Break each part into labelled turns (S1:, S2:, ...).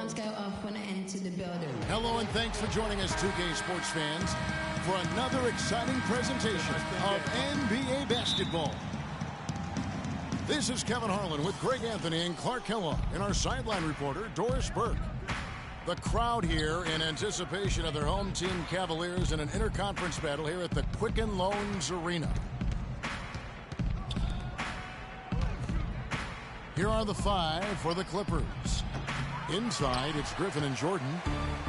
S1: alarms go off when I enter the building.
S2: Hello and thanks for joining us, 2K Sports fans, for another exciting presentation of NBA basketball. This is Kevin Harlan with Greg Anthony and Clark Kellogg and our sideline reporter, Doris Burke. The crowd here in anticipation of their home team Cavaliers in an interconference battle here at the Quicken Loans Arena. Here are the five for the Clippers. Inside, it's Griffin and Jordan.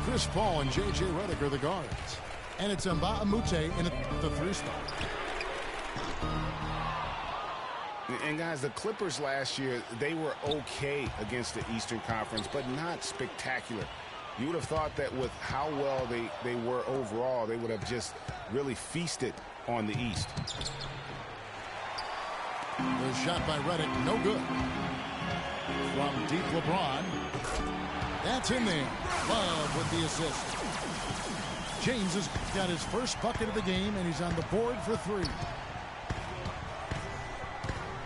S2: Chris Paul and J.J. Redick are the guards. And it's Mbah a Moute in the 3 spot.
S3: And guys, the Clippers last year, they were okay against the Eastern Conference, but not spectacular. You would have thought that with how well they were overall, they would have just really feasted on the East.
S2: The shot by Redick, no good. From deep, LeBron. That's in there. Love with the assist. James has got his first bucket of the game, and he's on the board for 3.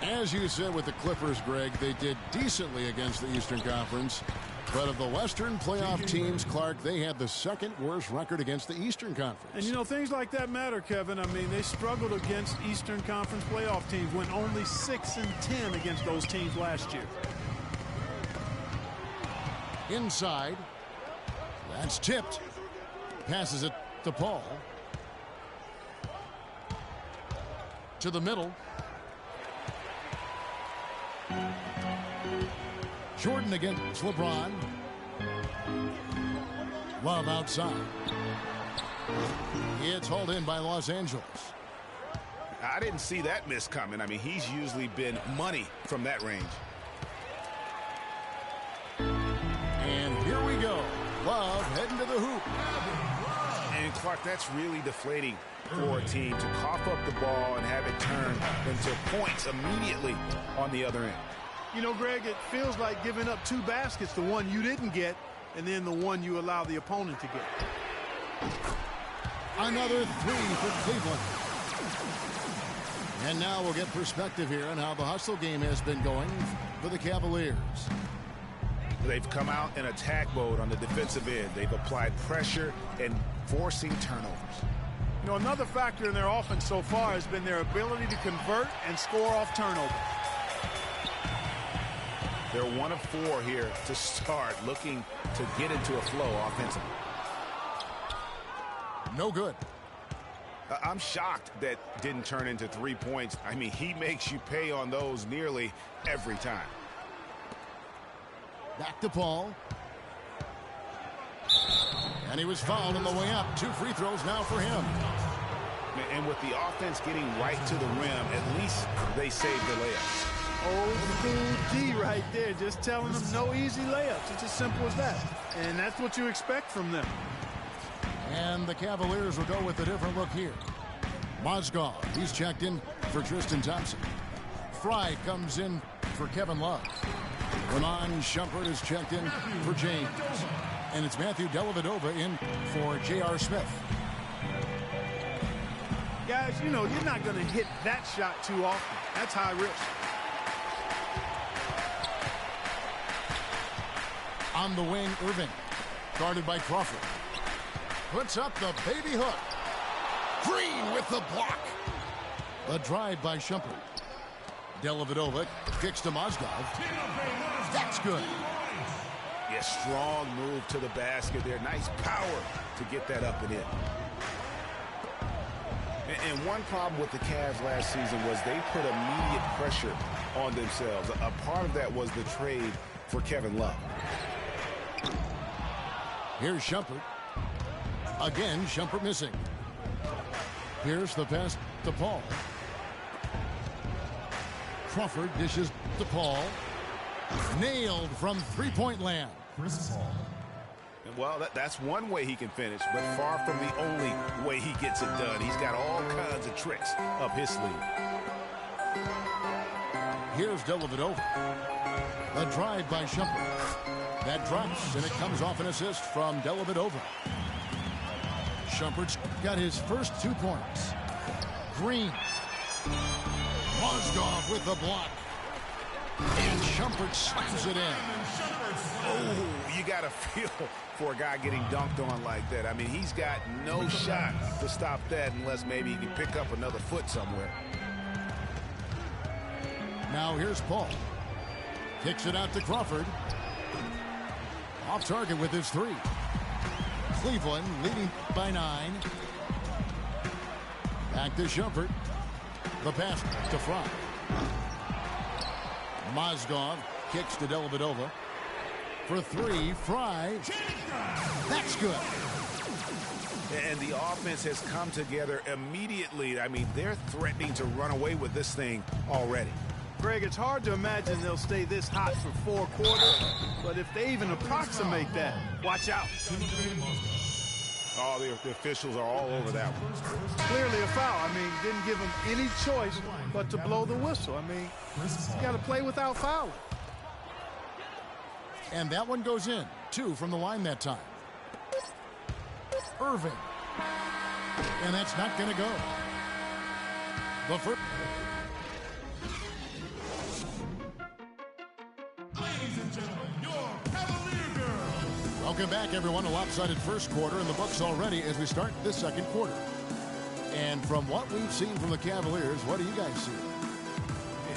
S2: As you said with the Clippers, Greg, they did decently against the Eastern Conference. But of the Western playoff teams, Clark, they had the second worst record against the Eastern Conference.
S4: And, you know, things like that matter, Kevin. I mean, they struggled against Eastern Conference playoff teams, went only 6-10 against those teams last year.
S2: Inside. That's tipped. Passes it to Paul. To the middle. Jordan against LeBron. Love outside. It's hauled in by Los Angeles.
S3: I didn't see that miss coming. I mean, he's usually been money from that range.
S2: And here we go. Love heading to the hoop.
S3: And Clark, that's really deflating for a team to cough up the ball and have it turn into points immediately on the other end.
S4: You know, Greg, it feels like giving up 2 baskets, the one you didn't get, and then the one you allow the opponent to get.
S2: Another 3 for Cleveland. And now we'll get perspective here on how the hustle game has been going for the Cavaliers.
S3: They've come out in attack mode on the defensive end. They've applied pressure and forcing turnovers.
S4: You know, another factor in their offense so far has been their ability to convert and score off turnovers.
S3: They're 1 of 4 here to start, looking to get into a flow offensively.
S2: No good.
S3: I'm shocked that didn't turn into 3 points. I mean, he makes you pay on those nearly every time.
S2: Back to Paul. And he was fouled on the way up. 2 free throws now for him.
S3: And with the offense getting right to the rim, at least they saved the layup.
S4: Old school D right there, just telling them no easy layups. It's as simple as that. And that's what you expect from them.
S2: And the Cavaliers will go with a different look here. Mozgov, he's checked in for Tristan Thompson. Fry comes in for Kevin Love. Ramon Shumpert is checked in for James. And it's Matthew Dellavedova in for J.R. Smith.
S4: Guys, you know, you're not going to hit that shot too often. That's high risk.
S2: On the wing, Irving. Guarded by Crawford. Puts up the baby hook. Green with the block. The drive by Shumpert. Dellavedova kicks to Mozgov. That's good.
S3: Yeah, strong move to the basket there. Nice power to get that up and in. And one problem with the Cavs last season was they put immediate pressure on themselves. A part of that was the trade for Kevin Love.
S2: Here's Shumpert. Again, Shumpert missing. Here's the pass to Paul. Crawford dishes to Paul. Nailed from three-point land.
S3: Well, that's one way he can finish, but far from the only way he gets it done. He's got all kinds of tricks up his sleeve.
S2: Here's Dellavedova. The drive by Shumpert. That drops, and it comes off an assist from Dellavedova. Shumpert's got his first 2 points. Green. Mozgov with the block. And Shumpert slams it in.
S3: Oh, You got to feel for a guy getting dunked on like that. I mean, he's got no shot to stop that unless maybe he can pick up another foot somewhere.
S2: Now here's Paul. Kicks it out to Crawford. Off target with his three. Cleveland leading by 9. Back to Shumpert. The pass to Fry. Mozgov kicks to Dellavedova. For 3, Fry. That's good.
S3: And the offense has come together immediately. I mean, they're threatening to run away with this thing already.
S4: Greg, it's hard to imagine they'll stay this hot for 4 quarters, but if they even approximate that, watch out.
S3: Oh, the officials are all over that one.
S4: Clearly a foul. I mean, didn't give him any choice but to blow the whistle. I mean, he's got to play without fouling.
S2: And that one goes in. 2 from the line that time. Irving. And that's not going to go. The first.
S5: Ladies and gentlemen, your Cavalier girl.
S2: Welcome back, everyone. A lopsided first quarter in the books already as we start this second quarter. And from what we've seen from the Cavaliers, what do you guys see?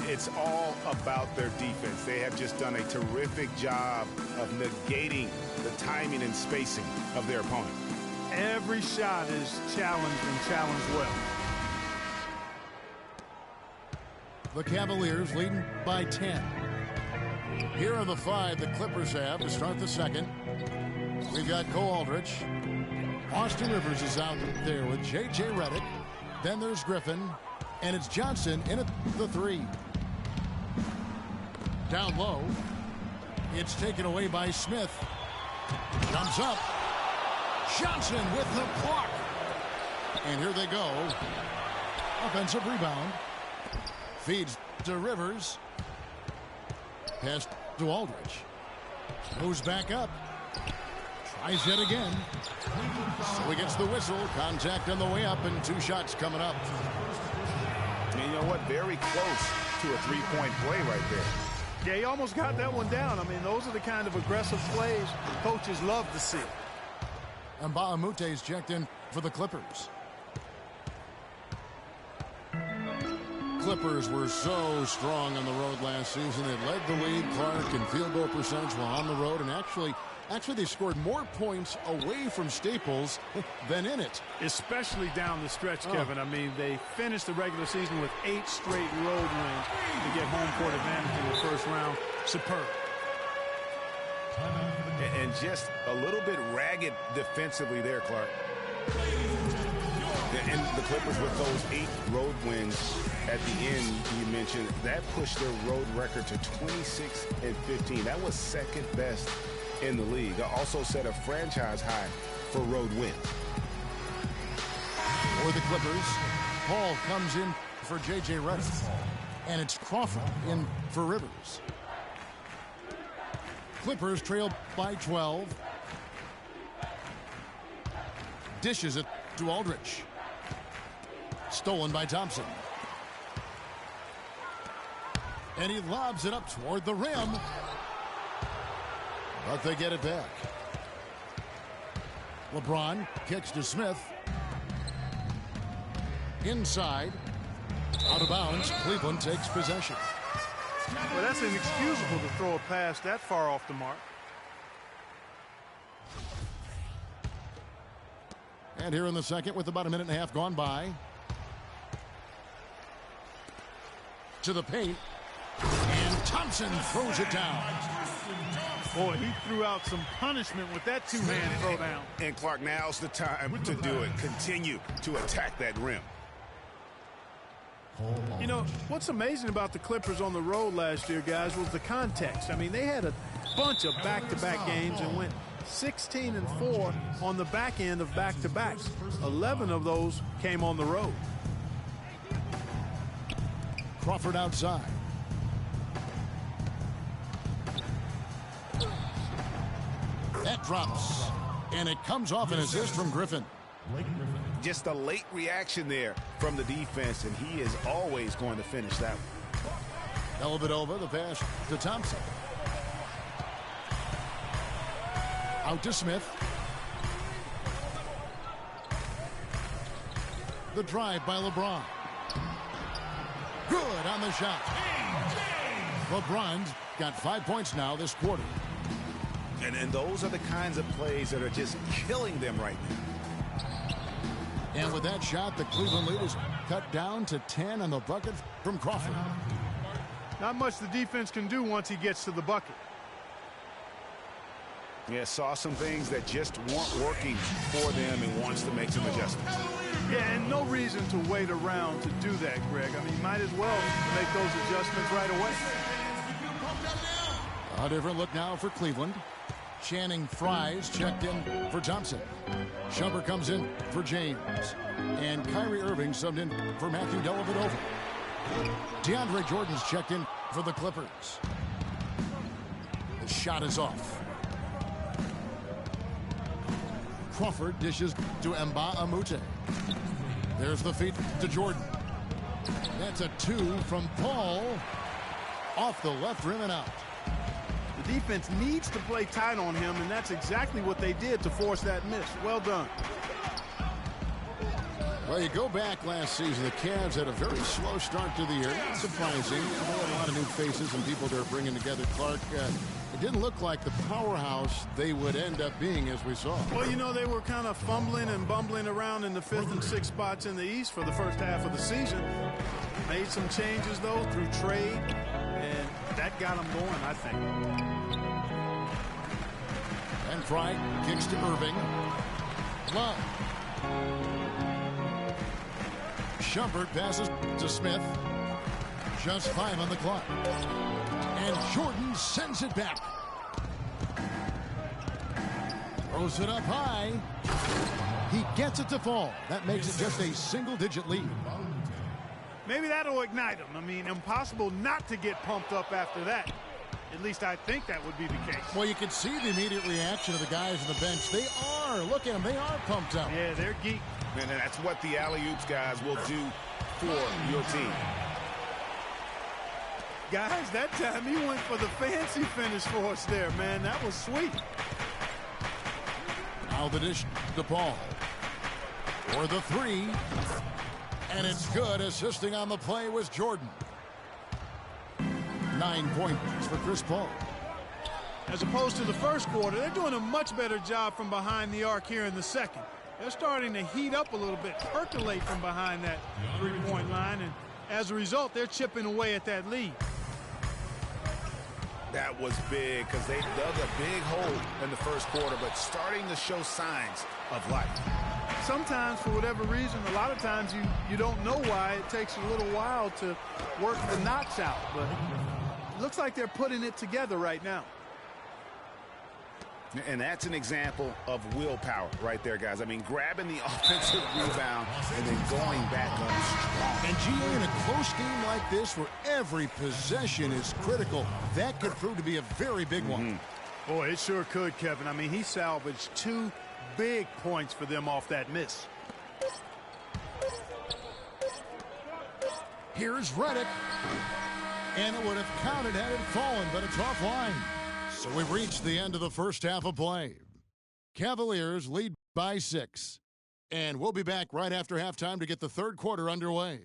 S3: It's all about their defense. They have just done a terrific job of negating the timing and spacing of their opponent.
S4: Every shot is challenged and challenged well.
S2: The Cavaliers leading by 10. Here are the 5 the Clippers have to start the second. We've got Cole Aldrich. Austin Rivers is out there with J.J. Redick. Then there's Griffin. And it's Johnson in at the 3. Down low. It's taken away by Smith. Comes up. Johnson with the block. And here they go. Offensive rebound. Feeds to Rivers. Pass to Aldrich. Moves back up. Tries yet again. So he gets the whistle. Contact on the way up and 2 shots coming up.
S3: And you know what? Very close to a 3-point play right there.
S4: Yeah, he almost got that one down. I mean, those are the kind of aggressive plays coaches love to see.
S2: And Baamute's checked in for the Clippers. Clippers were so strong on the road last season. They led the league, Clark, in field goal percentage while on the road. And actually they scored more points away from Staples than in it.
S4: Especially down the stretch, Kevin. I mean, they finished the regular season with 8 straight road wins to get home court advantage in the first round. Superb.
S3: And just a little bit ragged defensively there, Clark. And the Clippers with those 8 road wins at the end, you mentioned, that pushed their road record to 26-15. That was second best in the league. Also set a franchise high for road wins.
S2: For the Clippers, Paul comes in for J.J. Redick. And it's Crawford in for Rivers. Clippers trail by 12. Dishes it to Aldrich. Stolen by Thompson. And he lobs it up toward the rim. But they get it back. LeBron kicks to Smith. Inside. Out of bounds. Cleveland takes possession.
S4: Well, that's inexcusable to throw a pass that far off the mark.
S2: And here in the second with about a minute and a half gone by. To the paint. And Thompson throws it down.
S4: Boy, he threw out some punishment with that 2-hand throwdown.
S3: And Clark, now's the time to do it. Continue to attack that rim.
S4: You know, what's amazing about the Clippers on the road last year, guys, was the context. I mean, they had a bunch of back-to-back games and went 16-4 on the back end of back-to-backs. 11 of those came on the road.
S2: Crawford outside. That drops. And it comes off an assist from Griffin.
S3: Just a late reaction there from the defense, and he is always going to finish that one.
S2: Dellavedova, the pass to Thompson. Out to Smith. The drive by LeBron. Good on the shot. LeBron's got 5 points now this quarter.
S3: And those are the kinds of plays that are just killing them right now.
S2: And with that shot, the Cleveland lead is cut down to 10 on the bucket from Crawford.
S4: Not much the defense can do once he gets to the bucket.
S3: Yeah, saw some things that just weren't working for them and wants to make some adjustments.
S4: Yeah, and no reason to wait around to do that, Greg. I mean, might as well make those adjustments right away.
S2: A different look now for Cleveland. Channing Frye's checked in for Thompson. Shumpert comes in for James. And Kyrie Irving subbed in for Matthew Dellavedova. DeAndre Jordan's checked in for the Clippers. The shot is off. Crawford dishes to Mba Amute. There's the feed to Jordan. That's a 2 from Paul. Off the left rim and out.
S4: The defense needs to play tight on him, and that's exactly what they did to force that miss. Well done.
S2: Well, you go back last season, the Cavs had a very slow start to the year. Not surprising. They had a lot of new faces and people they're bringing together. Clark, it didn't look like the powerhouse they would end up being, as we saw.
S4: Well, you know, they were kind of fumbling and bumbling around in the 5th and 6th spots in the East for the first half of the season. Made some changes, though, through trade, and that got them going, I think.
S2: And Frye kicks to Irving. Love. Shumpert passes to Smith. Just 5 on the clock. And Jordan sends it back. Throws it up high. He gets it to fall. That makes it just a single-digit lead.
S4: Maybe that'll ignite him. I mean, impossible not to get pumped up after that. At least I think that would be the case.
S2: Well, you can see the immediate reaction of the guys on the bench. They are. Look at them. They are pumped up.
S4: Yeah, they're geeked.
S3: And that's what the alley-oops guys will do for your team.
S4: Guys, that time he went for the fancy finish for us there, man. That was sweet.
S2: Now the dish to Paul. For the 3. And it's good. Assisting on the play was Jordan. 9 points for Chris Paul.
S4: As opposed to the first quarter, they're doing a much better job from behind the arc here in the second. They're starting to heat up a little bit, percolate from behind that three-point line, and as a result, they're chipping away at that lead.
S3: That was big because they dug a big hole in the first quarter, but starting to show signs of life.
S4: Sometimes, for whatever reason, a lot of times you don't know why. It takes a little while to work the knots out, but it looks like they're putting it together right now.
S3: And that's an example of willpower right there, guys. I mean, grabbing the offensive rebound and then going back up strong.
S2: And GA, in a close game like this where every possession is critical, that could prove to be a very big one.
S4: Boy, it sure could, Kevin. I mean, he salvaged 2 big points for them off that miss.
S2: Here's Redick. And it would have counted had it fallen, but it's offline. So we've reached the end of the first half of play. Cavaliers lead by 6. And we'll be back right after halftime to get the third quarter underway.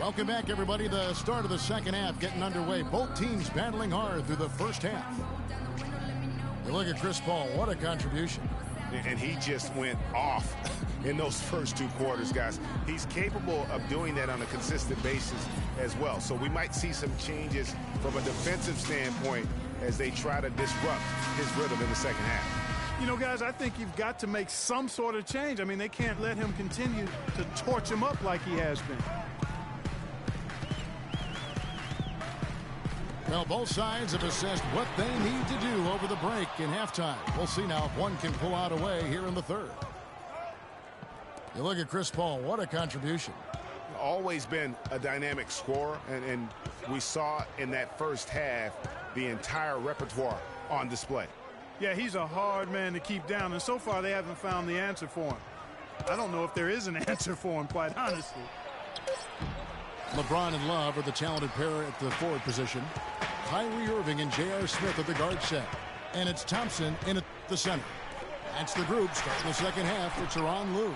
S2: Welcome back, everybody. The start of the second half getting underway. Both teams battling hard through the first half. You look at Chris Paul. What a contribution.
S3: And he just went off in those first 2 quarters, guys. He's capable of doing that on a consistent basis as well. So we might see some changes from a defensive standpoint as they try to disrupt his rhythm in the second half.
S4: You know, guys, I think you've got to make some sort of change. I mean, they can't let him continue to torch him up like he has been.
S2: Well, both sides have assessed what they need to do over the break in halftime. We'll see now if one can pull out a way here in the third. You look at Chris Paul. What a contribution.
S3: Always been a dynamic scorer, and we saw in that first half the entire repertoire on display.
S4: Yeah, he's a hard man to keep down, and so far they haven't found the answer for him. I don't know if there is an answer for him, quite honestly.
S2: LeBron and Love are the talented pair at the forward position. Kyrie Irving and J.R. Smith at the guard set. And it's Thompson in at the center. That's the group starting the second half for Tyronn Lue.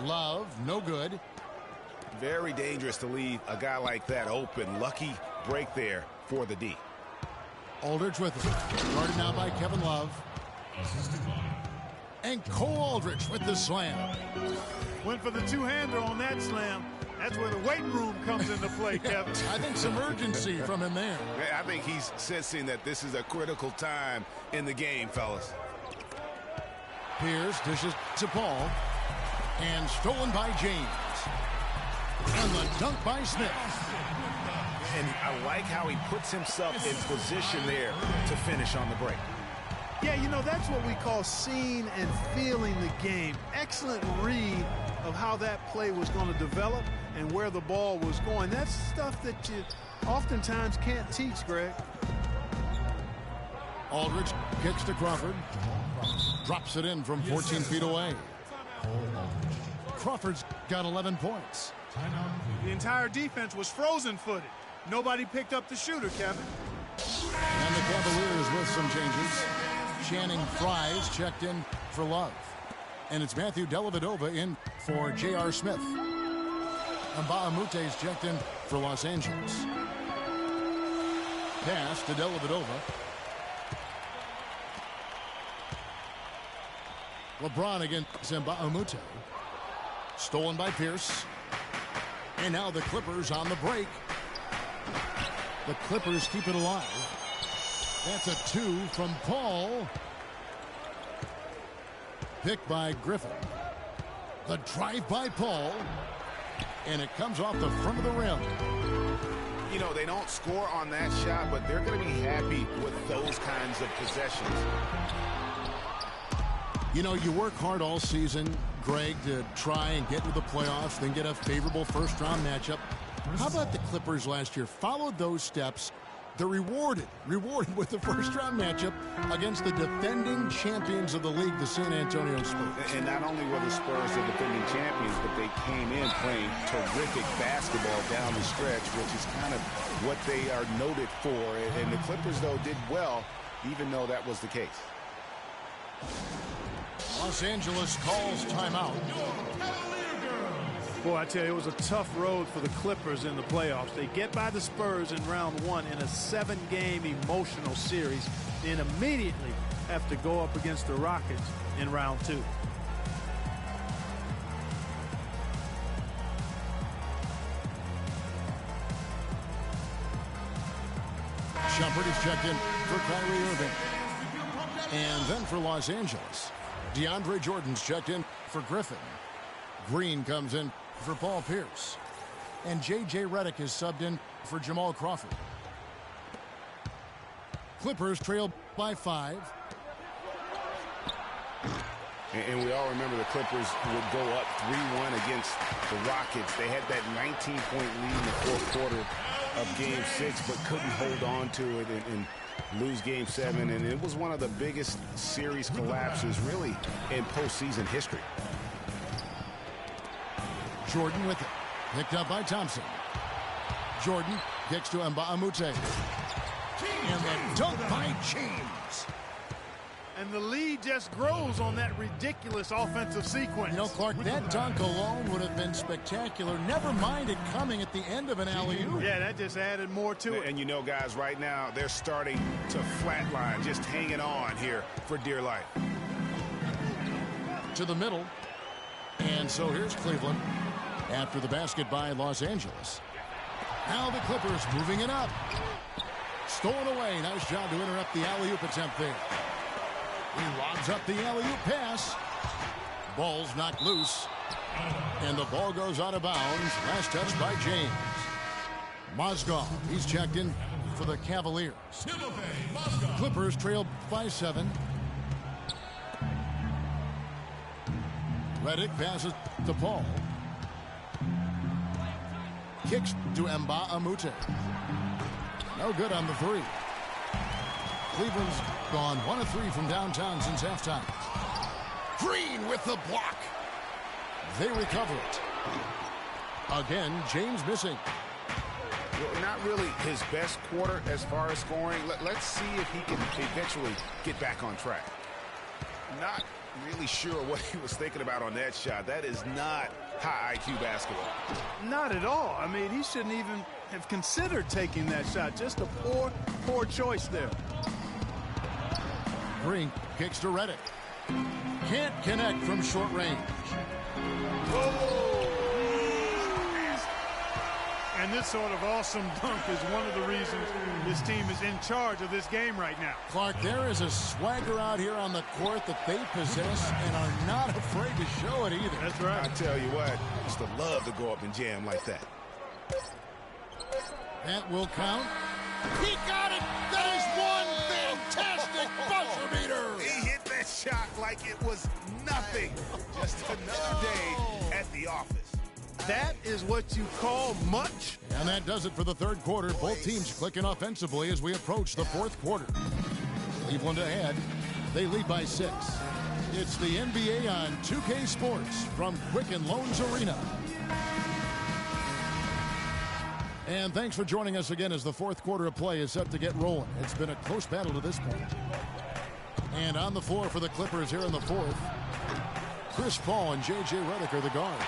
S2: Love, no good.
S3: Very dangerous to leave a guy like that open. Lucky break there for the D.
S2: Aldridge with it. Guarded now by Kevin Love. And Cole Aldridge with the slam.
S4: Went for the two-hander on that slam. That's where the weight room comes into play, Kevin.
S2: I think some urgency from him there.
S3: I think he's sensing that this is a critical time in the game, fellas.
S2: Pierce dishes to Paul. And stolen by James. And the dunk by Smith.
S3: And I like how he puts himself in position there to finish on the break.
S4: Yeah, you know, that's what we call seeing and feeling the game. Excellent read of how that play was going to develop and where the ball was going. That's stuff that you oftentimes can't teach, Greg.
S2: Aldridge kicks to Crawford. Drops it in from 14 feet away. Crawford's got 11 points.
S4: The entire defense was frozen-footed. Nobody picked up the shooter, Kevin.
S2: And the Cavaliers with some changes. Channing Frye's checked in for Love. And it's Matthew Dellavedova in for J.R. Smith. And Mbah-a-Moute's checked in for Los Angeles. Pass to Dellavedova. LeBron against Mbah-a-Moute. Stolen by Pierce. And now the Clippers on the break. The Clippers keep it alive. That's a 2 from Paul. Picked by Griffin. The drive by Paul. And it comes off the front of the rim.
S3: You know, they don't score on that shot, but they're going to be happy with those kinds of possessions.
S2: You know, you work hard all season, Greg, to try and get to the playoffs, then get a favorable first-round matchup. How about the Clippers last year? Followed those steps. They're rewarded with the first-round matchup against the defending champions of the league, the San Antonio Spurs.
S3: And not only were the Spurs the defending champions, but they came in playing terrific basketball down the stretch, which is kind of what they are noted for. And the Clippers, though, did well, even though that was the case.
S2: Los Angeles calls timeout.
S4: Boy, I tell you, it was a tough road for the Clippers in the playoffs. They get by the Spurs in round one in a 7-game emotional series, then immediately have to go up against the Rockets in round two.
S2: Shumpert is checked in for Kyrie Irving. And then for Los Angeles, DeAndre Jordan's checked in for Griffin. Green comes in for Paul Pierce. And J.J. Redick is subbed in for Jamal Crawford. Clippers trail by 5.
S3: And we all remember the Clippers would go up 3-1 against the Rockets. They had that 19-point lead in the fourth quarter of Game 6, but couldn't hold on to it and lose Game 7. And it was one of the biggest series collapses, really, in postseason history.
S2: Jordan with it. Picked up by Thompson. Jordan kicks to Mbah-a-Moute. And the dunk by James.
S4: And the lead just grows on that ridiculous offensive sequence.
S2: You know, Clark, that dunk alone would have been spectacular. Never mind it coming at the end of an alley-oop.
S4: Yeah, that just added more to it.
S3: And you know, guys, right now, they're starting to flatline, just hanging on here for dear life.
S2: To the middle. And so here's Cleveland after the basket by Los Angeles. Now the Clippers moving it up. Stolen away. Nice job to interrupt the alley-oop attempt there. He lobs up the alley-oop pass. Ball's knocked loose. And the ball goes out of bounds. Last touch by James. Mozgov, he's checked in for the Cavaliers. Clippers trail by 7. Redick passes to Paul. Kicks to Mbah-a-Moute. No good on the 3. Cleveland's gone 1 of 3 from downtown since halftime. Green with the block. They recover it. Again, James missing.
S3: Well, not really his best quarter as far as scoring. Let's see if he can eventually get back on track. Not really sure what he was thinking about on that shot. That is not high IQ basketball.
S4: Not at all. I mean, he shouldn't even have considered taking that shot. Just a poor choice there.
S2: Green kicks to Redick. Can't connect from short range.
S4: And this sort of awesome dunk is one of the reasons this team is in charge of this game right now.
S2: Clark, there is a swagger out here on the court that they possess and are not afraid to show it either.
S4: That's right.
S3: I tell you what, I used to love to go up and jam like that.
S2: That will count. He got it! That is one fantastic buzzer beater!
S3: He hit that shot like it was nothing. Just another day at the office.
S4: That is what you call much.
S2: And that does it for the third quarter. Both teams clicking offensively as we approach the fourth quarter. Cleveland ahead. They lead by 6. It's the NBA on 2K Sports from Quicken Loans Arena. And thanks for joining us again as the fourth quarter of play is set to get rolling. It's been a close battle to this point. And on the floor for the Clippers here in the fourth, Chris Paul and J.J. Redick are the guards.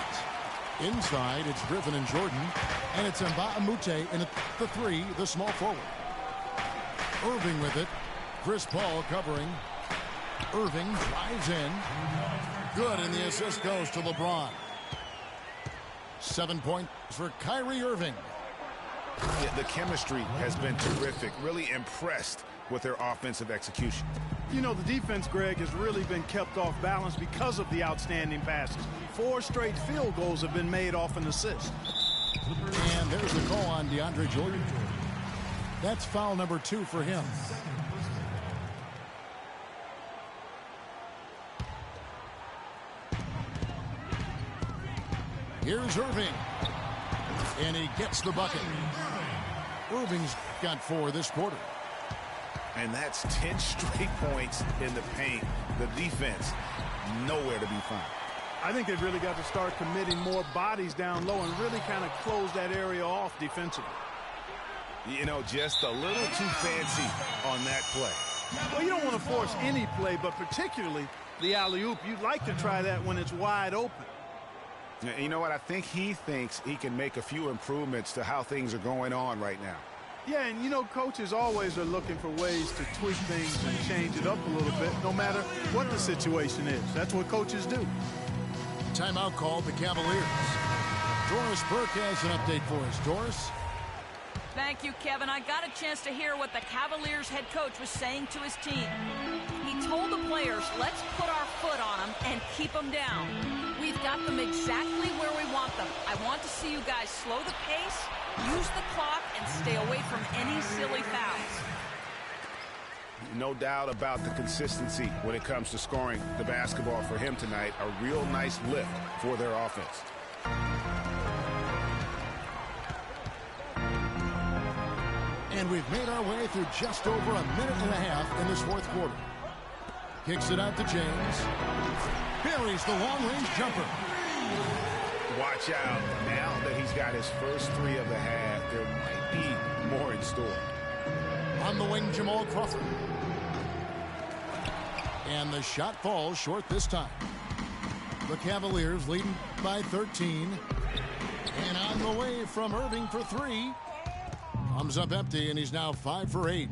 S2: Inside, it's Griffin and Jordan, and it's Mbah a Moute in the 3, the small forward. Irving with it. Chris Paul covering. Irving drives in. Good, and the assist goes to LeBron. 7 points for Kyrie Irving.
S3: Yeah, the chemistry has been terrific. Really impressed with their offensive execution.
S4: You know, the defense, Greg, has really been kept off balance because of the outstanding passes. 4 straight field goals have been made off an assist.
S2: And there's the call on DeAndre Jordan. That's foul number 2 for him. Here's Irving. And he gets the bucket. Irving's got 4 this quarter.
S3: And that's 10 straight points in the paint. The defense, nowhere to be found.
S4: I think they've really got to start committing more bodies down low and really kind of close that area off defensively.
S3: You know, just a little too fancy on that play.
S4: Well, you don't want to force any play, but particularly the alley-oop. You'd like to try that when it's wide open.
S3: You know what? I think he thinks he can make a few improvements to how things are going on right now.
S4: Yeah, and you know, coaches always are looking for ways to tweak things and change it up a little bit, no matter what the situation is. That's what coaches do.
S2: Timeout called the Cavaliers. Doris Burke has an update for us. Doris?
S6: Thank you, Kevin. I got a chance to hear what the Cavaliers head coach was saying to his team. He told the players, let's put our foot on them and keep them down. We've got them exactly where we want them. I want to see you guys slow the pace, use the clock, and stay away from any silly fouls.
S3: No doubt about the consistency when it comes to scoring the basketball for him tonight. A real nice lift for their offense.
S2: And we've made our way through just over a minute and a half in this fourth quarter. Kicks it out to James. Buries the long-range jumper.
S3: Watch out. Now that he's got his first 3 of the half, there might be more in store.
S2: On the wing, Jamal Crawford. And the shot falls short this time. The Cavaliers leading by 13. And on the way from Irving for 3. Comes up empty, and he's now 5 for 8.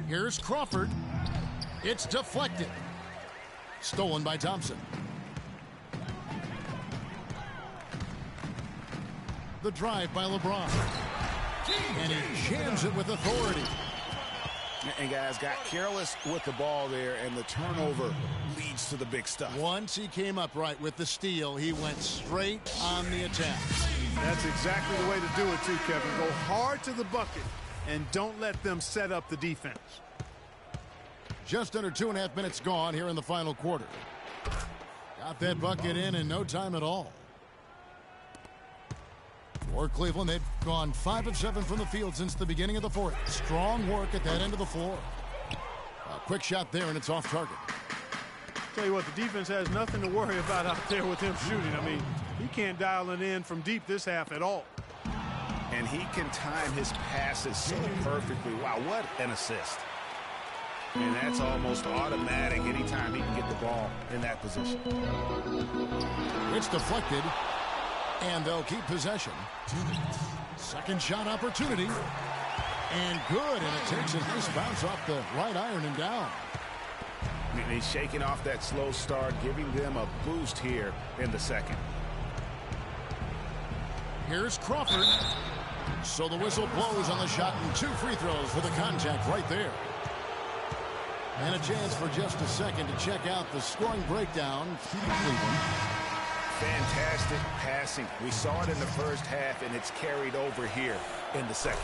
S2: Here's Crawford. It's deflected. Stolen by Thompson. The drive by LeBron. And he jams it with authority.
S3: And guys got careless with the ball there, and the turnover leads to the big stuff.
S2: Once he came upright with the steal, he went straight on the attack.
S4: That's exactly the way to do it too, Kevin. Go hard to the bucket and don't let them set up the defense.
S2: Just under 2.5 minutes gone here in the final quarter. Got that bucket in no time at all. For Cleveland, they've gone 5 of 7 from the field since the beginning of the fourth. Strong work at that end of the floor. A quick shot there, and it's off target.
S4: Tell you what, the defense has nothing to worry about out there with him shooting. I mean, he can't dial it in from deep this half at all.
S3: And he can time his passes so perfectly. Wow, what an assist. And that's almost automatic anytime he can get the ball in that position.
S2: It's deflected, and they'll keep possession. Second shot opportunity, and good, and it takes a nice bounce off the right iron and down.
S3: And he's shaking off that slow start, giving them a boost here in the second.
S2: Here's Crawford. So the whistle blows on the shot, and 2 free throws for the contact right there. And a chance for just a second to check out the scoring breakdown. Cleveland.
S3: Fantastic passing. We saw it in the first half, and it's carried over here in the second.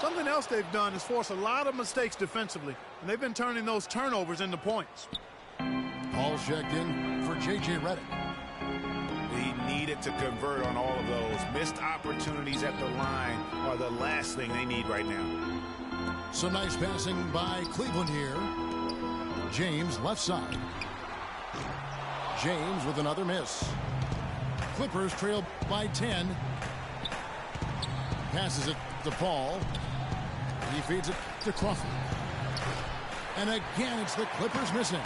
S4: Something else they've done is force a lot of mistakes defensively, and they've been turning those turnovers into points.
S2: Paul's checked in for J.J. Redick.
S3: He needed to convert on all of those. Missed opportunities at the line are the last thing they need right now.
S2: Some nice passing by Cleveland here. James left side. James with another miss. Clippers trail by 10. Passes it to Paul. He feeds it to Crawford. And again, it's the Clippers missing.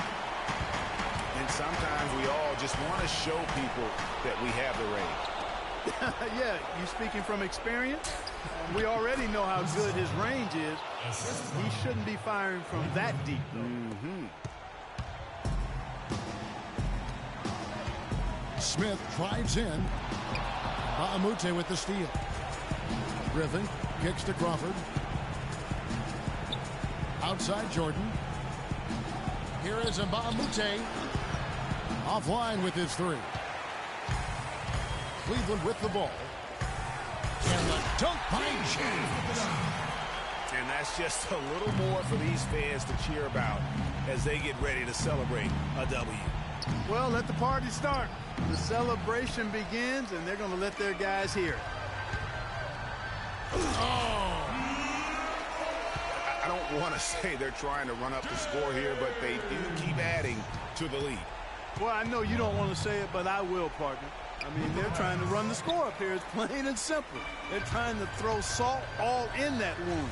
S3: And sometimes we all just want to show people that we have the range.
S4: Yeah, you speaking from experience? We already know how good his range is. He shouldn't be firing from that deep.
S2: Smith drives in. Baamute with the steal. Griffin kicks to Crawford. Outside Jordan. Here is Baamute. Offline with his 3. Cleveland with the ball. And the dunk by James.
S3: And that's just a little more for these fans to cheer about as they get ready to celebrate a W.
S4: Well, let the party start. The celebration begins, and they're going to let their guys hear it.
S2: Oh!
S3: I don't want to say they're trying to run up the score here, but they do keep adding to the lead.
S4: Well, I know you don't want to say it, but I will, partner. I mean, they're trying to run the score up here. It's plain and simple. They're trying to throw salt all in that wound.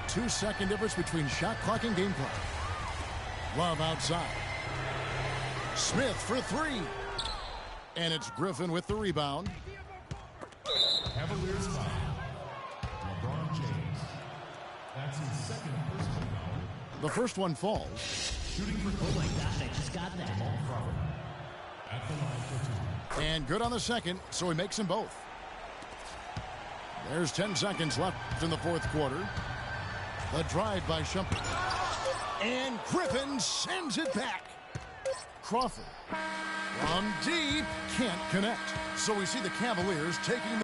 S2: 2-second difference between shot clock and game clock. Love outside. Smith for 3. And it's Griffin with the rebound.
S5: Cavaliers foul. LeBron James. That's his second personal foul.
S2: The first one falls.
S5: Shooting for goal like that. I just got that. Jamal Crawford at the line for 2.
S2: And good on the second, so he makes them both. There's 10 seconds left in the fourth quarter. The drive by Shumpert. And Griffin sends it back. Crawford from deep can't connect. So we see the Cavaliers taking